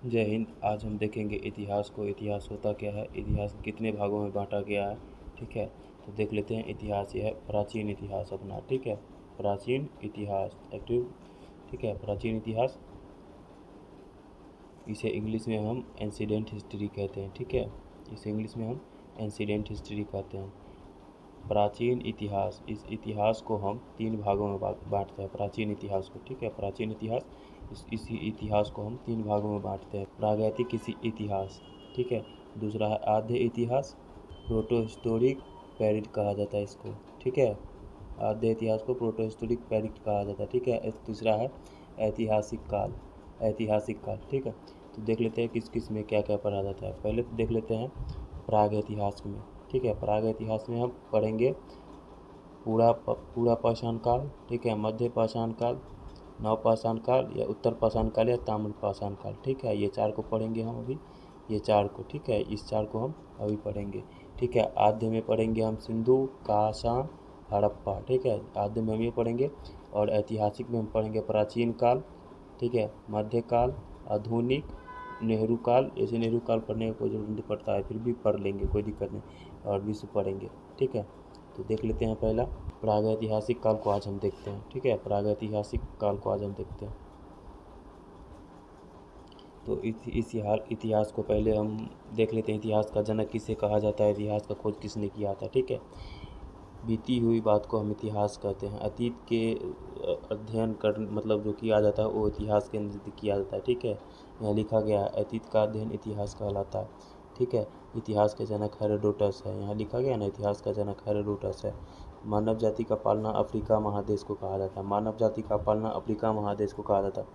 जय हिंद। आज हम देखेंगे इतिहास को। इतिहास होता क्या है, इतिहास कितने भागों में बांटा गया है। ठीक है, तो देख लेते हैं। इतिहास यह है प्राचीन इतिहास अपना। ठीक है, प्राचीन इतिहास एक्टिव। ठीक है, प्राचीन इतिहास, इसे इंग्लिश में हम एंसीडेंट हिस्ट्री कहते हैं। ठीक है, इसे इंग्लिश में हम एंसीडेंट हिस्ट्री कहते हैं। प्राचीन इतिहास, इस इतिहास को हम 3 भागों में बांटते हैं। प्राचीन इतिहास को, ठीक है, प्राचीन इतिहास, इसी इतिहास को हम 3 भागों में बांटते हैं। प्रागैतिक इतिहास, ठीक है। दूसरा है आद्य इतिहास, प्रोटो हिस्टोरिक पेरिड कहा जाता है इसको। ठीक है, आद्य इतिहास को प्रोटो हिस्टोरिक पेरिड कहा जाता है। ठीक है, तीसरा है ऐतिहासिक काल, ऐतिहासिक काल। ठीक है, तो देख लेते हैं किस किस में क्या क्या पढ़ा जाता है। पहले तो देख लेते हैं प्राग इतिहास में। ठीक है, प्राग इतिहास में हम पढ़ेंगे पूरा पाषाण काल। ठीक है, मध्य पाषाण काल, नव पाषाण काल या उत्तर पाषाण काल या ताम्र पाषाण काल। ठीक है, ये 4 को पढ़ेंगे हम अभी, ये 4 को। ठीक है, इस 4 को हम अभी पढ़ेंगे। ठीक है, आद्य में पढ़ेंगे हम सिंधु, काषाण, हड़प्पा। ठीक है, आद्य में हम ये पढ़ेंगे। और ऐतिहासिक में हम पढ़ेंगे प्राचीन काल, ठीक है, मध्यकाल, आधुनिक, नेहरू काल। ऐसे नेहरू काल पढ़ने का कोई ज़रूरत नहीं पड़ता है, फिर भी पढ़ लेंगे, कोई दिक्कत नहीं। और विश्व पढ़ेंगे। ठीक है, तो देख लेते हैं। पहला प्रागैतिहासिक काल को आज हम देखते हैं। ठीक है, प्रागैतिहासिक काल को आज हम देखते हैं। तो इतिहास को पहले हम देख लेते हैं। इतिहास का जनक किसे कहा जाता है, इतिहास का खोज किसने किया था। ठीक है, बीती हुई बात को हम इतिहास कहते हैं। अतीत के अध्ययन कर मतलब जो किया जाता है वो इतिहास के अंदर किया जाता है। ठीक है, यहाँ लिखा गया है अतीत का अध्ययन इतिहास कहलाता है। ठीक है, इतिहास के जनक हेरोडोटस है। यहाँ लिखा गया ना, इतिहास का जनक हेरोडोटस है। मानव जाति का पालना अफ्रीका महादेश को कहा जाता है। मानव जाति का पालना अफ्रीका महादेश को कहा जाता है,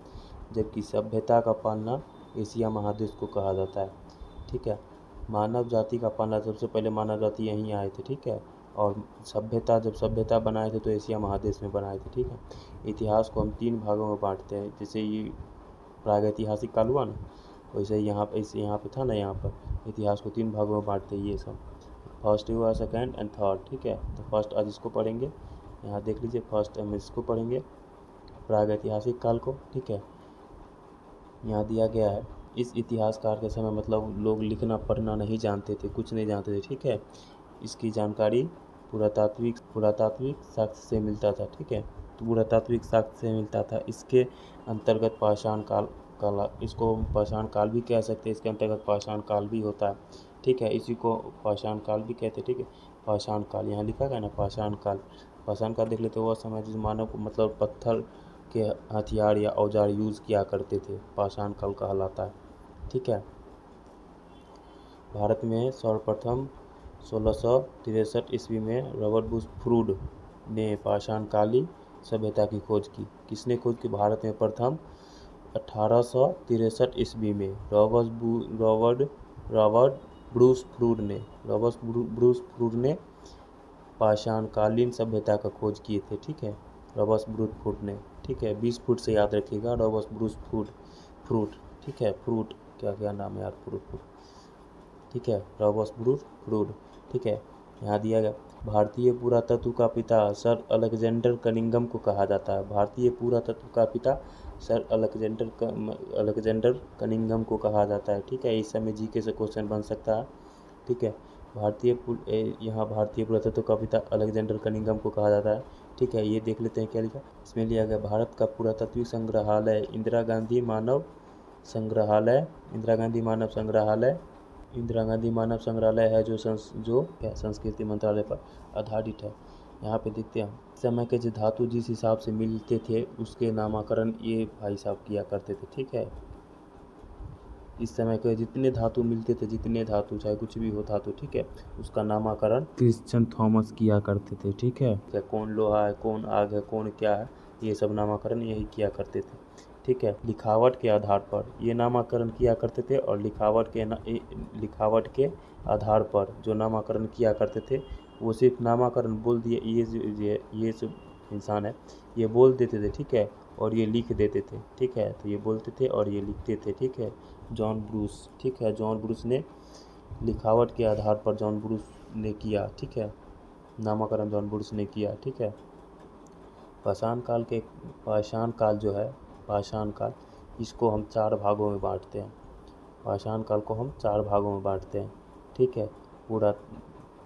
जबकि सभ्यता का पालना एशिया महादेश को कहा जाता है। ठीक है, मानव जाति का पालना, सबसे पहले मानव जाति यहीं आए थे। ठीक है, और जब सभ्यता बनाए थे तो एशिया महादेश में बनाए थे। ठीक है, इतिहास को हम 3 भागों में बांटते हैं। जैसे ये प्रागैतिहासिक काल हुआ ना, वैसे यहाँ पे था ना, यहाँ पर इतिहास को 3 भागों में बांटते हैं ये सब। फर्स्ट हुआ, सेकेंड एंड थर्ड। ठीक है, तो फर्स्ट आज इसको पढ़ेंगे। यहाँ देख लीजिए, फर्स्ट हम इसको पढ़ेंगे, प्रागैतिहासिक काल को। ठीक है, यहाँ दिया गया है इस इतिहासकार के समय मतलब लोग लिखना पढ़ना नहीं जानते थे, कुछ नहीं जानते थे। ठीक है, इसकी जानकारी पुरातात्विक साक्ष्य से मिलता था। ठीक है, तो पुरातात्विक साक्ष्य से मिलता था। इसके अंतर्गत पाषाण काल इसको पाषाण काल भी कह सकते हैं। इसके अंतर्गत पाषाण काल भी होता है। ठीक है, इसी को पाषाण काल भी कहते हैं। ठीक है, पाषाण काल यहाँ लिखा गया ना, पाषाण काल। पाषाण काल देख लेते, वह समय जिस मानव को मतलब पत्थर के हथियार या औजार यूज़ किया करते थे, पाषाण काल कहलाता है। ठीक है, भारत में सर्वप्रथम 1663 ईस्वी में रॉबर्ट बुशफोर्ड ने पाषाणकालीन सभ्यता की खोज की। किसने खोज की? भारत में प्रथम 1863 ईस्वी में रॉबर्ट ब्रूसफोर्ड ने पाषाणकालीन सभ्यता का खोज किए थे। ठीक है, रॉबर्ट ब्रूसफोर्ड ने। ठीक है, 20 फुट से याद रखिएगा, रॉबर्ट ब्रूसफोर्ड। ठीक है, फ्रूट क्या नाम है यार, फ्रूट। ठीक है, रॉबर्ट ब्रूसफोर्ड। ठीक है, यहाँ दिया गया भारतीय पुरातत्व का पिता सर अलेक्जेंडर कनिंघम को कहा जाता है। भारतीय पुरातत्व का पिता सर अलेक्जेंडर कनिंघम को कहा जाता है। ठीक है, इस समय जीके से क्वेश्चन बन सकता है। ठीक है, यहाँ भारतीय पुरातत्व का पिता अलेक्जेंडर कनिंघम को कहा जाता है। ठीक है, ये देख लेते हैं क्या लिखा। इसमें लिया गया भारत का पुरातत्व संग्रहालय इंदिरा गांधी मानव संग्रहालय है, जो संस्कृति मंत्रालय पर आधारित है। यहाँ पे देखते हैं समय के जो धातु जिस हिसाब से मिलते थे उसके नामकरण ये भाई साहब किया करते थे। ठीक है, इस समय के जितने धातु मिलते थे, जितने धातु चाहे कुछ भी हो धातु, ठीक है, उसका नामकरण क्रिश्चियन थॉमस किया करते थे। ठीक है, कौन लोहा है, कौन आग है, कौन क्या है, ये सब नामकरण यही किया करते थे। ठीक है, लिखावट के आधार पर ये नामकरण किया करते थे, और लिखावट के आधार पर जो नामकरण किया करते थे वो सिर्फ नामकरण बोल दिए, ये जो इंसान है ये बोल देते थे। ठीक है, और ये लिख देते थे। ठीक है, तो ये बोलते थे और ये लिखते थे। ठीक है, जॉन ब्रूस। ठीक है, जॉन ब्रूस ने लिखावट के आधार पर जॉन ब्रूस ने किया। ठीक है, नामकरण जॉन ब्रूस ने किया। ठीक है, पाषाण काल जो है, पाषाण काल, इसको हम 4 भागों में बांटते हैं। पाषाण काल को हम 4 भागों में बांटते हैं, ठीक है। पूरा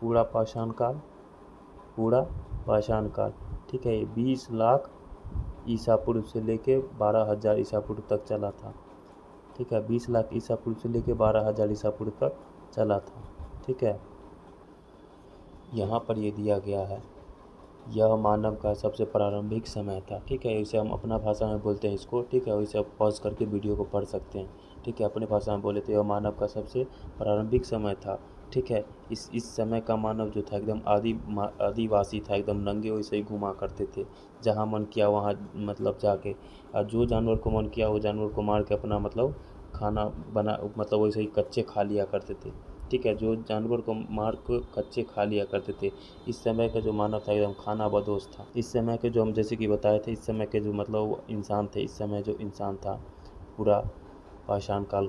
पूरा पाषाण काल, पूरा पाषाण काल, ठीक है। ये 20 लाख ईसा पूर्व से लेके 12,000 ईसा पूर्व तक चला था, ठीक है। 20 लाख ईसा पूर्व से लेके 12,000 ईसा पूर्व तक चला था, ठीक है। यहाँ पर ये दिया गया है, यह मानव का सबसे प्रारंभिक समय था, ठीक है। इसे हम अपना भाषा में बोलते हैं इसको, ठीक है। इसे आप पॉज करके वीडियो को पढ़ सकते हैं, ठीक है। अपने भाषा में बोले तो यह मानव का सबसे प्रारंभिक समय था, ठीक है। इस समय का मानव जो था एकदम आदिवासी था, एकदम नंगे वैसे ही घुमा करते थे, जहाँ मन किया वहाँ मतलब जाके, और जो जानवर को मन किया वो जानवर को मार के अपना मतलब खाना बना, मतलब वैसे ही कच्चे खा लिया करते थे, ठीक है। जो जानवर को मार के कच्चे खा लिया करते थे। इस समय का जो मानव था एकदम खाना बदोश था। इस समय के जो हम जैसे कि बताए थे, इस समय के जो मतलब इंसान थे, इस समय जो इंसान था पूरा पाषाण काल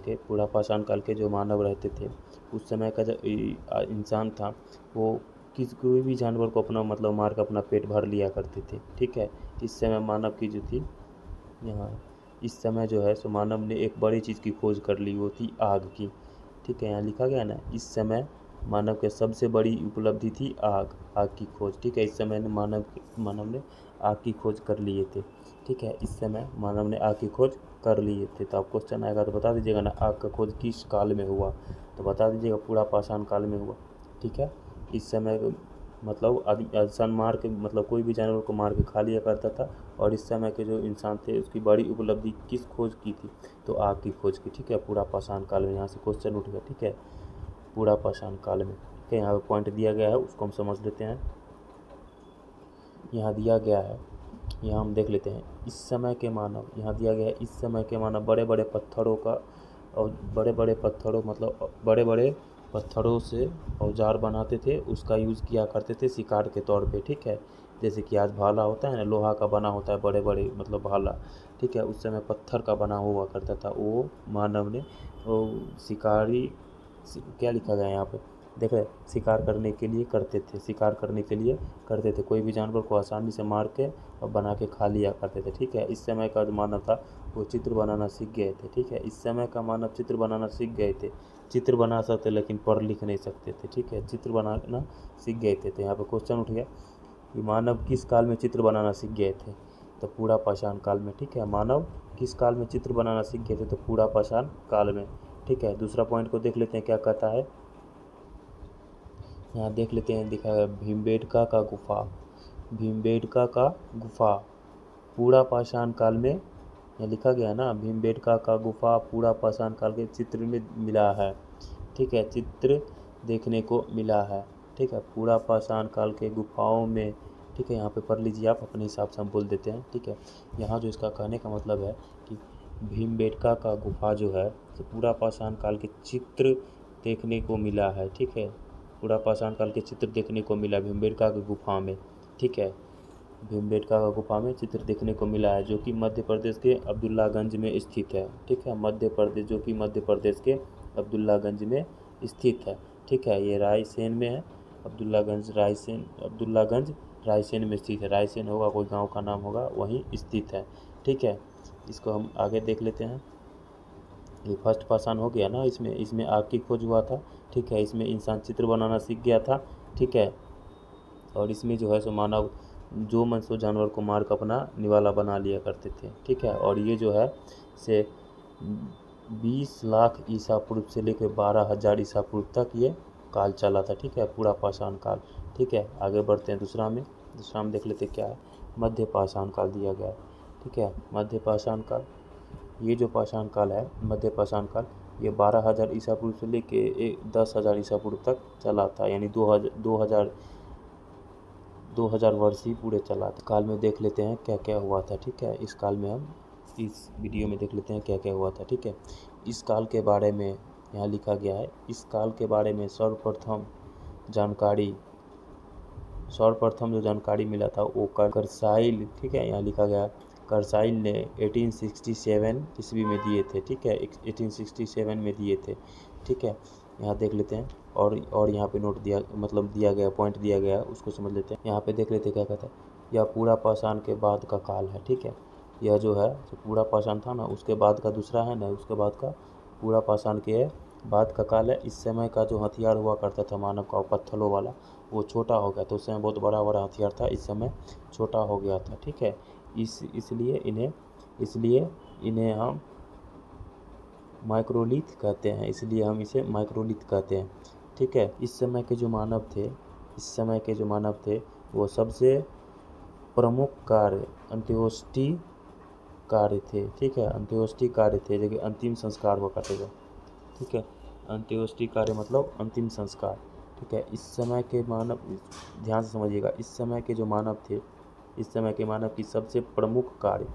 के जो मानव रहते थे, उस समय का जो इंसान था वो कोई भी जानवर को अपना मतलब मार कर अपना पेट भर लिया करते थे, ठीक है। इस समय मानव की जो थी यहाँ, इस समय जो है सो मानव ने एक बड़ी चीज़ की खोज कर ली, वो थी आग की, ठीक है। यहाँ लिखा गया ना, इस समय मानव के सबसे बड़ी उपलब्धि थी आग की खोज, ठीक है। इस समय ने मानव ने आग की खोज कर लिए थे, ठीक है। इस समय मानव ने आग की खोज कर लिए थे। तो आप क्वेश्चन आएगा तो बता दीजिएगा ना, आग का खोज किस काल में हुआ, तो बता दीजिएगा पूरा पाषाण काल में हुआ, ठीक है। इस समय मतलब इंसान मार के मतलब कोई भी जानवर को मार के खा लिया करता था, और इस समय के जो इंसान थे उसकी बड़ी उपलब्धि किस खोज की थी, तो आग की खोज की, ठीक है। पूरा पाषाण काल में, यहाँ से क्वेश्चन उठ गया, ठीक है। पूरा पाषाण काल में, ठीक है। यहाँ पे पॉइंट दिया गया है, उसको हम समझ लेते हैं। यहाँ दिया गया है, यहाँ हम देख लेते हैं। इस समय के मानव, यहाँ दिया गया है, इस समय के मानव बड़े बड़े पत्थरों का और बड़े बड़े पत्थरों मतलब बड़े बड़े पत्थरों से औजार बनाते थे, उसका यूज़ किया करते थे शिकार के तौर पे, ठीक है। जैसे कि आज भाला होता है ना, लोहा का बना होता है बड़े बड़े मतलब भाला, ठीक है। उस समय पत्थर का बना हुआ करता था, वो मानव ने वो शिकारी क्या लिखा गया है यहाँ पे, देख रहे, शिकार करने के लिए करते थे, शिकार करने के लिए करते थे। कोई भी जानवर को आसानी से मार के और बना के खा लिया करते थे, ठीक है। इस समय का जो मानव था वो चित्र बनाना सीख गए थे, ठीक है। इस समय का मानव चित्र बनाना सीख गए थे, चित्र बना सकते लेकिन पढ़ लिख नहीं सकते थे, ठीक है। चित्र बनाना सीख गए थे। तो यहाँ पे क्वेश्चन उठ गया कि मानव किस काल में चित्र बनाना सीख गए थे, तो पूरा पाषाण काल में, ठीक है। मानव किस काल में चित्र बनाना सीख गए थे, तो पूरा पाषाण काल में, ठीक है। दूसरा पॉइंट को देख लेते हैं क्या कहता है, यहाँ देख लेते हैं, दिखा है भीमबेटका का गुफा, भीमबेटका का गुफा पूरा पाषाण काल में, यहाँ लिखा गया ना, भीमबेटका का गुफा पूरा पाषाण काल के चित्र में मिला है, ठीक है। चित्र देखने को मिला है, ठीक है, पूरा पाषाण काल के गुफाओं में, ठीक है। यहाँ पे पढ़ लीजिए आप, अपने हिसाब से हम बोल देते हैं, ठीक है। यहाँ जो इसका कहने का मतलब है कि भीमबेटका का गुफा जो है तो पूरा पाषाण काल के चित्र देखने को मिला है, ठीक है। पूरा पाषाण काल के चित्र देखने को मिला भीमबेटका की गुफा में, ठीक है। भीमबेटका का गुफा में चित्र देखने को मिला है, जो कि मध्य प्रदेश के अब्दुल्लागंज में स्थित है, ठीक है। मध्य प्रदेश, जो कि मध्य प्रदेश के अब्दुल्लागंज में स्थित है, ठीक है। ये रायसेन में है, अब्दुल्लागंज रायसेन में स्थित है। रायसेन होगा, कोई गांव का नाम होगा, वहीं स्थित है, ठीक है। इसको हम आगे देख लेते हैं। ये फर्स्ट पाषाण हो गया ना, इसमें आग की खोज हुआ था, ठीक है। इसमें इंसान चित्र बनाना सीख गया था, ठीक है। और इसमें जो है सो मानव जो मन सो जानवर को मार कर अपना निवाला बना लिया करते थे, ठीक है। और ये जो है से 20 लाख ईसा पूर्व से लेकर 12,000 ईसा पूर्व तक ये काल चला था, ठीक है। पूरा पाषाण काल, ठीक है। आगे बढ़ते हैं दूसरा में देख लेते क्या है। मध्य पाषाण काल दिया गया है, ठीक है। मध्य पाषाण काल, ये जो पाषाण काल है मध्य पाषाण काल, ये 12,000 ईसा पूर्व से लेके 10,000 ईसा पूर्व तक चला था, यानी 2000 वर्ष ही पूरे चला था। काल में देख लेते हैं क्या क्या हुआ था, ठीक है। इस काल में हम इस वीडियो में देख लेते हैं क्या क्या हुआ था, ठीक है। इस काल के बारे में यहाँ लिखा गया है, इस काल के बारे में सर्वप्रथम जो जानकारी मिला था वो कर्साइल, ठीक है। यहाँ लिखा गया कर्साइल ने 1867 ईस्वी में दिए थे, ठीक है। 1867 में दिए थे, ठीक है। यहाँ देख लेते हैं, और यहाँ पे नोट दिया मतलब दिया गया, पॉइंट दिया गया, उसको समझ लेते हैं। यहाँ पे देख लेते हैं क्या कहता है, यह पूरा पाषाण के बाद का काल है, ठीक है। यह जो है जो पूरा पाषाण था ना, उसके बाद का दूसरा है ना, उसके बाद का पूरा पाषाण के बाद का काल है। इस समय का जो हथियार हुआ करता था मानव का पत्थरों वाला, वो छोटा हो गया। तो उस समय बहुत बड़ा बड़ा हथियार था, इस समय छोटा हो गया था, ठीक है। इसलिए इन्हें हम माइक्रोलिथ कहते हैं, इसलिए हम इसे माइक्रोलिथ कहते हैं, ठीक है। इस समय के जो मानव थे वो सबसे प्रमुख कार्य अंत्योष्टि कार्य थे, ठीक है। अंत्योष्टि कार्य थे जो कि अंतिम संस्कार हुआ करते थे, ठीक है। अंत्योष्टि कार्य मतलब अंतिम संस्कार, ठीक है। इस समय के मानव, ध्यान से समझिएगा, इस समय के जो मानव थे, इस समय के मानव की सबसे प्रमुख कार्य,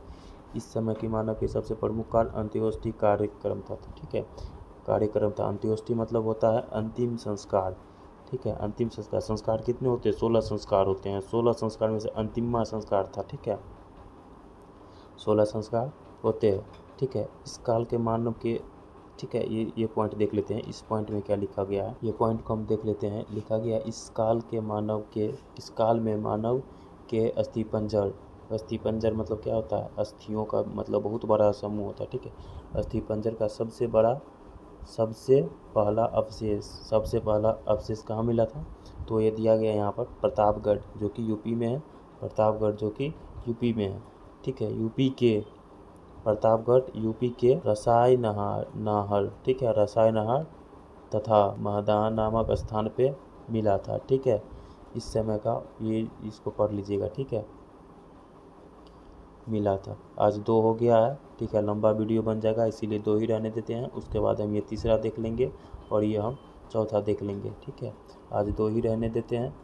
इस समय के मानव के सबसे प्रमुख कार्य अंत्योष्टि कार्यक्रम था, ठीक है। कार्यक्रम था। अंत्योष्टि मतलब होता है अंतिम संस्कार, ठीक है। अंतिम संस्कार, संस्कार कितने होते हैं? 16 संस्कार होते हैं। 16 संस्कार में से अंतिमवा संस्कार था, ठीक है। 16 संस्कार होते हैं, ठीक है। इस काल के मानव के, ठीक है, ये पॉइंट देख लेते हैं। इस पॉइंट में क्या लिखा गया है, ये पॉइंट को हम देख लेते हैं। लिखा गया है इस काल में मानव के अस्थिपंजर, अस्थिपंजर मतलब क्या होता है? अस्थियों का मतलब बहुत बड़ा समूह होता है, ठीक है। अस्थिपंजर का सबसे पहला अवशेष कहाँ मिला था? तो ये दिया गया यहाँ पर प्रतापगढ़, जो कि यूपी में है। प्रतापगढ़ जो कि यूपी में है, ठीक है। प्रतापगढ़ यूपी के रसाई नहर, ठीक है, रसाई नहर तथा महदान नामक स्थान पे मिला था, ठीक है। इस समय का ये, इसको पढ़ लीजिएगा, ठीक है। मिला था। आज 2 हो गया है, ठीक है। लंबा वीडियो बन जाएगा, इसीलिए 2 ही रहने देते हैं। उसके बाद हम ये तीसरा देख लेंगे और ये हम चौथा देख लेंगे, ठीक है। आज 2 ही रहने देते हैं।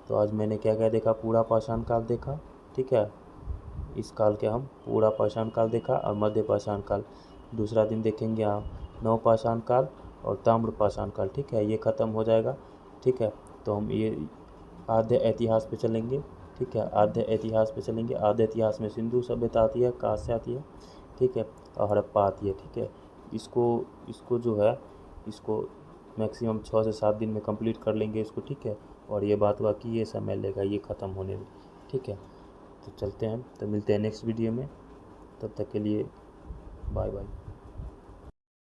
तो आज मैंने क्या क्या देखा? पूरा पाषाण काल देखा, ठीक है। इस काल के हम पूरा पाषाण काल देखा और मध्य पाषाण काल। दूसरा दिन देखेंगे हम नव पाषाण काल और ताम्र पाषाण काल, ठीक है। ये ख़त्म हो जाएगा, ठीक है। तो हम ये आद्य इतिहास पे चलेंगे, ठीक है। आद्य इतिहास पे चलेंगे। आद्य इतिहास में सिंधु सभ्यता आती है, कांस्य आती है, ठीक है, और हड़प्पा आती है, ठीक है। इसको जो है, इसको मैक्सिमम 6 से 7 दिन में कंप्लीट कर लेंगे इसको, ठीक है। और ये बात बाकी ये समय लेगा ये ख़त्म होने में, ठीक है। तो चलते हैं, तो मिलते हैं नेक्स्ट वीडियो में। तब तक के लिए बाय बाय।